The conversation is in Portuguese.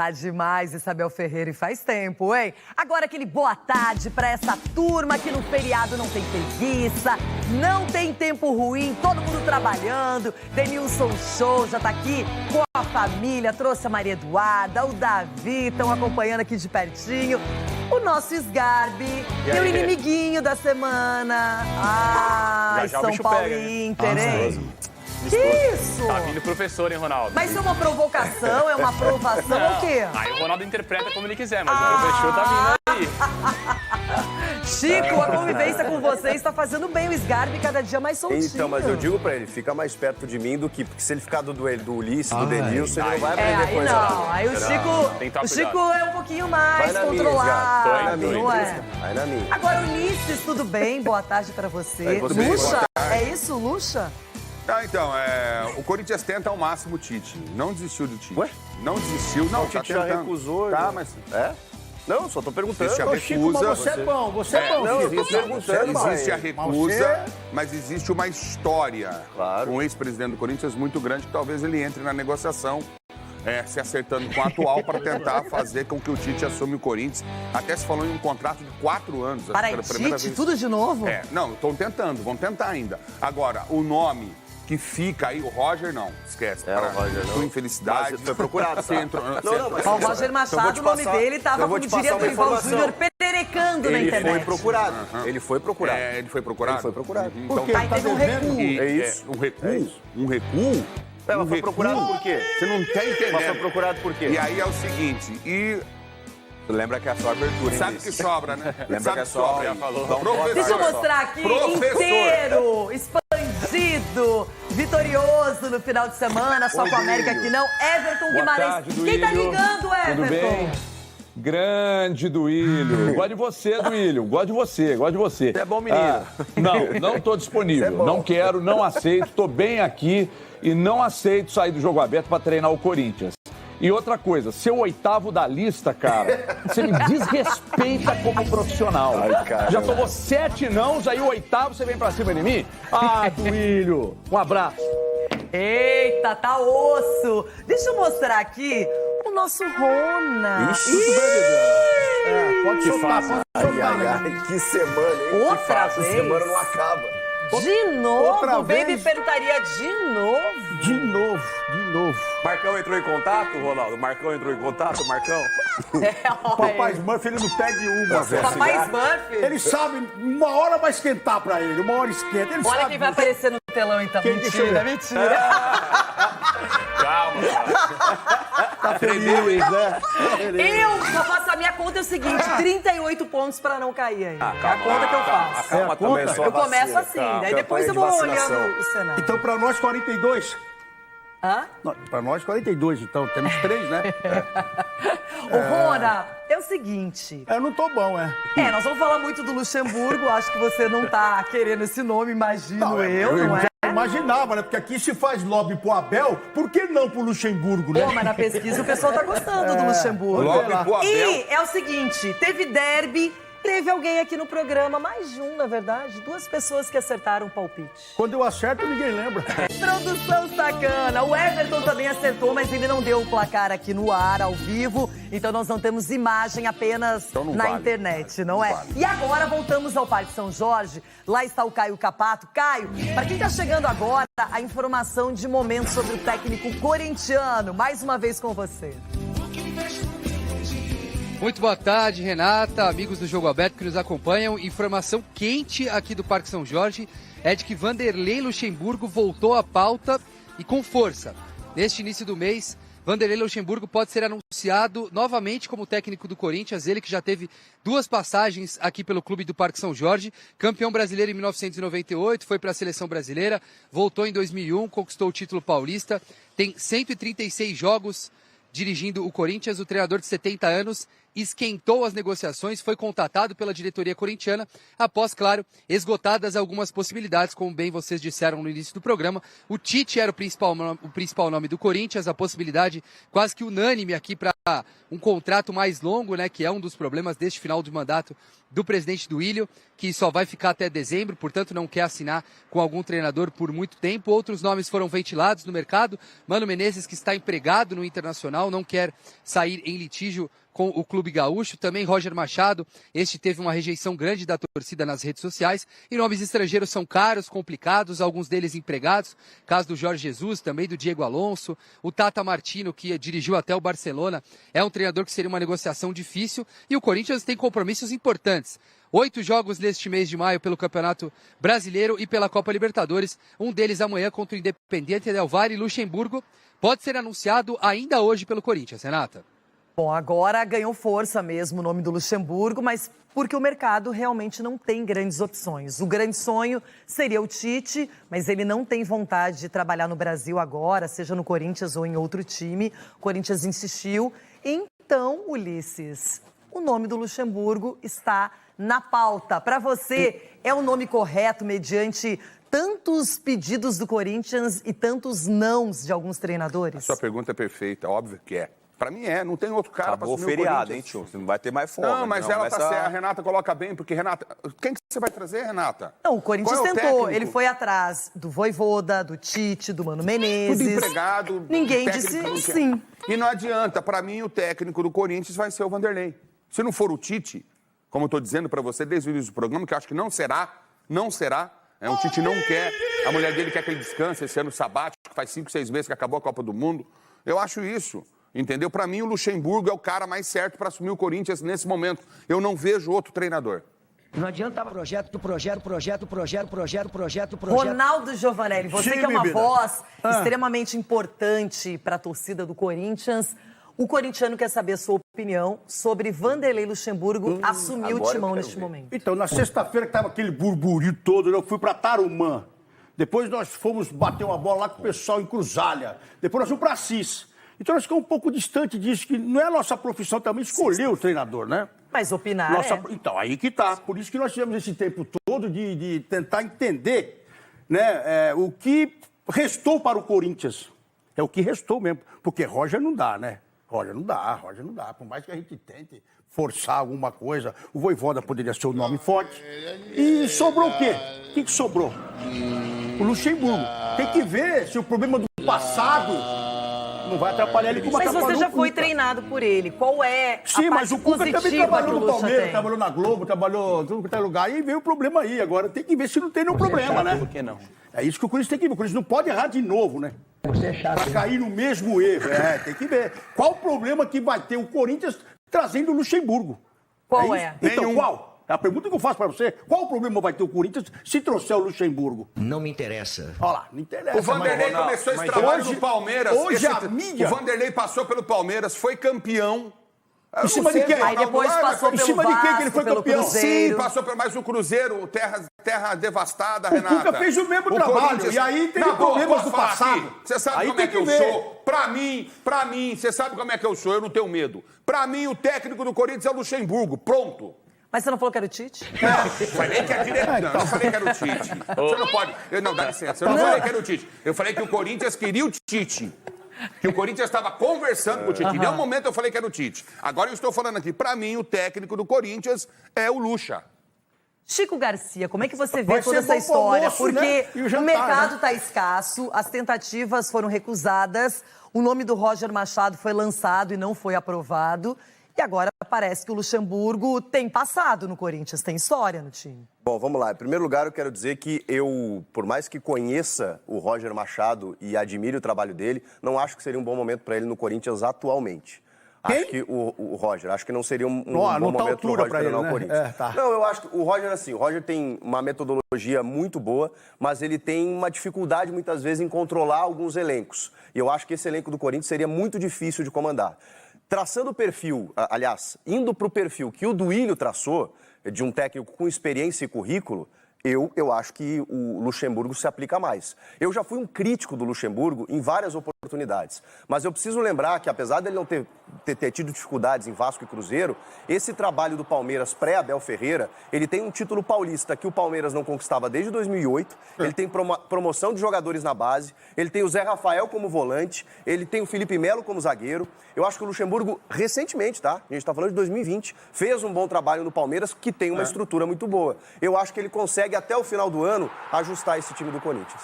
Tá demais, Isabel Ferreira, e faz tempo, hein? Agora aquele boa tarde pra essa turma que no feriado não tem preguiça, não tem tempo ruim, todo mundo trabalhando. Denilson Show já tá aqui com a família, trouxe a Maria Eduarda, o Davi, estão acompanhando aqui de pertinho. O nosso Sgarbi, meu inimiguinho da semana. Ah, São Paulo e Inter, hein? Que isso? Tá vindo professor, hein, Ronaldo? Mas isso é uma provocação, é uma aprovação, é o quê? Aí o Ronaldo interpreta como ele quiser, mas o professor tá vindo aí. Chico, a convivência com vocês está fazendo bem o Sgarbi cada dia mais soltinho. Então, mas eu digo pra ele, fica mais perto de mim do que... Porque se ele ficar do Ulisses, do Denilson, ele não vai aprender aí coisa. não. Aí o Chico é um pouquinho mais vai na controlado, minha, vai na minha, não é? Vai na minha. Agora, Ulisses, tudo bem? Boa tarde pra você. Tudo bem, Lucha, é isso, Lucha? Tá, então, o Corinthians tenta ao máximo o Tite. Não desistiu do Tite. Ué? Não desistiu. Não, O Tite já recusou. Tá, né? mas... É? Não, só tô perguntando. Existe a Ô, recusa. Chico, mas você é bom, você é bom. Não, Chico. eu tô perguntando, existe a recusa, Você- mas existe uma história Claro. com o ex-presidente do Corinthians muito grande que talvez ele entre na negociação, se acertando com o atual para tentar fazer com que o Tite assuma o Corinthians. Até se falou em um contrato de 4 anos. Para pela primeira Tite, vez. tudo de novo? Não, estão tentando, vão tentar ainda. Agora, o nome que fica aí, o Roger não, esquece. É, o Roger não. Sua infelicidade. Mas foi procurado, Você tá? entrou... Não, mas- Ó, o Roger Eu Machado, vou te o nome passar- dele tava, eu vou como te diria passar uma Dorival informação. Júnior, pererecando na Ele internet. foi procurado. Ele foi procurado. Ele foi procurado? Ele foi procurado. Uhum. Por quê? Aí teve um recuo. É isso. Um recuo? É isso. Um recuo? Mas foi procurado por quê? Você não tá entendendo. Mas foi procurado por quê? E aí é o seguinte, Lembra que é a sua abertura, hein, sabe Liz? que sobra, né? Lembra Sabe que é só... já falou. Deixa eu mostrar aqui, inteiro, expandido, vitorioso no final de semana, só com a América que não. Everton Guimarães. tarde, Quem tá Duílio. ligando, Everton? Tudo bem? Grande Duílio. Gosto de você, Duílio. Gosto de você, gosto de você. Você é bom menino. Não estou disponível. Você é bom. Não quero, não aceito. Estou bem aqui e não aceito sair do jogo aberto para treinar o Corinthians. E outra coisa, ser o 8º da lista, cara, você me desrespeita como profissional. Ai, cara. Já tomou 7 nãos, aí o 8º você vem pra cima de mim? Ah, Duílio, um abraço. Eita, tá osso. Deixa eu mostrar aqui o nosso Rona. Ixi, tudo bem, Pode soltar, Ai, ai, ai, que semana, hein? Outra que fácil, vez? semana não acaba. De novo? Outra O Baby vez? perguntaria de novo? De novo. Marcão entrou em contato, Ronaldo? Marcão entrou em contato, Marcão? Papai Smurf, ele não perde uma, velho. Papai Smurf? Ele sabe, uma hora vai esquentar pra ele, uma hora esquenta. Ele Olha sabe quem vai disso. aparecer no telão, então. Quem? Mentira, mentira. Calma, Tá feliz, né? Eu vou passar minha conta é o seguinte, 38 pontos pra não cair aí. É a conta que eu faço. Calma, conta? também. Eu começo assim, daí depois eu vou olhando o cenário. Então, pra nós, 42. Hã? Pra nós, 42, então. Temos 3, né? Ô, Rona, é o seguinte. Eu não tô bom, é. Nós vamos falar muito do Luxemburgo. Acho que você não tá querendo esse nome, imagino eu, não é? já imaginava, né? Porque aqui se faz lobby pro Abel, por que não pro Luxemburgo, né? Pô, mas na pesquisa o pessoal tá gostando do Luxemburgo. Lobby pro Abel. E é o seguinte, teve derby, teve alguém aqui no programa, mais de um, na verdade, 2 pessoas que acertaram o palpite. Quando eu acerto, ninguém lembra. Produção sacana. O Everton também acertou, mas ele não deu o placar aqui no ar, ao vivo. Então nós não temos imagem, apenas Então não na vale. internet, não Não é? vale. E agora voltamos ao Parque São Jorge. Lá está o Caio Capato. Caio, para quem está chegando agora, a informação de momento sobre o técnico corintiano. Mais uma vez com você. Muito boa tarde, Renata, amigos do Jogo Aberto que nos acompanham. Informação quente aqui do Parque São Jorge é de que Vanderlei Luxemburgo voltou à pauta e com força. Neste início do mês, Vanderlei Luxemburgo pode ser anunciado novamente como técnico do Corinthians, ele que já teve 2 passagens aqui pelo clube do Parque São Jorge, campeão brasileiro em 1998, foi para a seleção brasileira, voltou em 2001, conquistou o título paulista, tem 136 jogos dirigindo o Corinthians, o treinador de 70 anos esquentou as negociações, foi contatado pela diretoria corintiana, após, claro, esgotadas algumas possibilidades, como bem vocês disseram no início do programa. O Tite era o principal nome do Corinthians, a possibilidade quase que unânime aqui para um contrato mais longo, né, que é um dos problemas deste final de mandato do presidente Duílio, que só vai ficar até dezembro, portanto não quer assinar com algum treinador por muito tempo. Outros nomes foram ventilados no mercado. Mano Menezes, que está empregado no Internacional, não quer sair em litígio com o Clube Gaúcho. Também Roger Machado, este teve uma rejeição grande da torcida nas redes sociais. E nomes estrangeiros são caros, complicados, alguns deles empregados. Caso do Jorge Jesus, também do Diego Alonso. O Tata Martino, que dirigiu até o Barcelona, é um treinador que seria uma negociação difícil. E o Corinthians tem compromissos importantes. 8 jogos neste mês de maio pelo Campeonato Brasileiro e pela Copa Libertadores. Um deles amanhã contra o Independiente Del Valle e Luxemburgo. Pode ser anunciado ainda hoje pelo Corinthians, Renata. Bom, agora ganhou força mesmo o nome do Luxemburgo, mas porque o mercado realmente não tem grandes opções. O grande sonho seria o Tite, mas ele não tem vontade de trabalhar no Brasil agora, seja no Corinthians ou em outro time. O Corinthians insistiu. Então, Ulisses, o nome do Luxemburgo está na pauta. Para você, é o nome correto mediante tantos pedidos do Corinthians e tantos nãos de alguns treinadores? A sua pergunta é perfeita, óbvio que é. Pra mim não tem outro cara Acabou pra o assumir feriado, o hein, Corinthians. tio? Você não vai ter mais folga. Não, mas ela tá certa. A Renata coloca bem, porque, Renata, quem que você vai trazer, Renata? Não, o Corinthians Qual é o tentou. técnico? Ele foi atrás do Vojvoda, do Tite, do Mano Menezes. Tudo empregado. Ninguém o técnico disse não quer. sim. E não adianta. Pra mim, o técnico do Corinthians vai ser o Vanderlei. Se não for o Tite, como eu tô dizendo pra você desde o início do programa, que eu acho que não será. O Tite não quer. A mulher dele quer que ele descanse esse ano sabático, que faz 5, 6 meses que acabou a Copa do Mundo. Eu acho isso. Entendeu? Para mim, o Luxemburgo é o cara mais certo para assumir o Corinthians nesse momento. Eu não vejo outro treinador. Não adianta projeto. Ronaldo Giovanelli, você Sim, que é uma bebida. voz extremamente importante para a torcida do Corinthians. O corintiano quer saber a sua opinião sobre Vanderlei Luxemburgo assumir o agora eu timão quero neste ver. momento. Então, na sexta-feira que tava aquele burburinho todo, eu fui pra Tarumã. Depois nós fomos bater uma bola lá com o pessoal em Cruzalha. Depois nós fomos pra Assis. Então nós ficamos um pouco distante disso, que não é a nossa profissão também escolher o treinador, né? Mas opinar Então, aí que tá. Por isso que nós tivemos esse tempo todo de tentar entender, né, o que restou para o Corinthians. É o que restou mesmo. Porque Roger não dá, né? Roger não dá. Por mais que a gente tente forçar alguma coisa, o Vojvoda poderia ser o nome forte. E sobrou o quê? O que sobrou? O Luxemburgo. Tem que ver se o problema do passado não vai atrapalhar ele como Mas atrapalhou você já o foi Cuca. treinado por ele. Qual é Sim, a mas parte o Cuca também positiva que trabalhou o no Luxa Palmeiras, tem? trabalhou na Globo, trabalhou em tudo que é lugar. E veio o problema aí. Agora tem que ver se não tem nenhum problema, né? Por que não? É isso que o Corinthians tem que ver. O Corinthians não pode errar de novo, né? Pra cair no mesmo erro. Tem que ver. Qual o problema que vai ter o Corinthians trazendo o Luxemburgo? Qual isso? é? Então, Nenhum. qual? É a pergunta que eu faço pra você. Qual o problema vai ter o Corinthians se trouxer o Luxemburgo? Não me interessa. Olha lá, não interessa. O Vanderlei mas- começou esse mas trabalho hoje- no Palmeiras. Hoje a mídia... O Vanderlei passou pelo Palmeiras, foi campeão. Eu Em não cima sei, de quem? Aí depois Ronaldo, passou em pelo cima de quem que ele Vasco, foi pelo campeão? Cruzeiro. Sim, passou pelo mais o Cruzeiro, terra devastada, O Renata. Cuca fez o mesmo trabalho, Corinthians- e aí teve Na boa, problemas posso do falar passado. aqui? Você sabe Aí como tem é que que eu ver. sou? Pra mim, você sabe como é que eu sou, eu não tenho medo. Pra mim, o técnico do Corinthians é o Luxemburgo, pronto. Mas você não falou que era o Tite? Falei que é direto. Não, não falei que era o Tite. Você não pode. Não, dá licença. Eu não falei que era o Tite. Eu falei que o Corinthians queria o Tite. Que o Corinthians estava conversando com o Tite. Em nenhum momento eu falei que era o Tite. Agora eu estou falando aqui. Pra mim, o técnico do Corinthians é o Luxa. Chico Garcia, como é que você Vai vê toda ser essa bom pro história? almoço, Porque né? E o o jantar, mercado né? está escasso, as tentativas foram recusadas, o nome do Roger Machado foi lançado e não foi aprovado. E agora parece que o Luxemburgo tem passado no Corinthians, tem história no time. Bom, vamos lá. Em primeiro lugar, eu quero dizer que eu, por mais que conheça o Roger Machado e admire o trabalho dele, não acho que seria um bom momento para ele no Corinthians atualmente. Quem? Acho que o Roger, acho que não seria um Não, bom não tá momento altura pro pra Roger ele, treinar né? o Corinthians. É, tá. Não, eu acho que o Roger, assim, o Roger tem uma metodologia muito boa, mas ele tem uma dificuldade, muitas vezes, em controlar alguns elencos. E eu acho que esse elenco do Corinthians seria muito difícil de comandar. Traçando o perfil, aliás, indo para o perfil que o Duílio traçou, de um técnico com experiência e currículo, eu acho que o Luxemburgo se aplica mais. Eu já fui um crítico do Luxemburgo em várias oportunidades, mas eu preciso lembrar que, apesar dele não ter ter tido dificuldades em Vasco e Cruzeiro, esse trabalho do Palmeiras pré-Abel Ferreira, ele tem um título paulista que o Palmeiras não conquistava desde 2008, ele tem promoção de jogadores na base, ele tem o Zé Rafael como volante, ele tem o Felipe Melo como zagueiro. Eu acho que o Luxemburgo, recentemente, tá? A gente tá falando de 2020, fez um bom trabalho no Palmeiras, que tem uma estrutura muito boa. Eu acho que ele consegue, até o final do ano, ajustar esse time do Corinthians.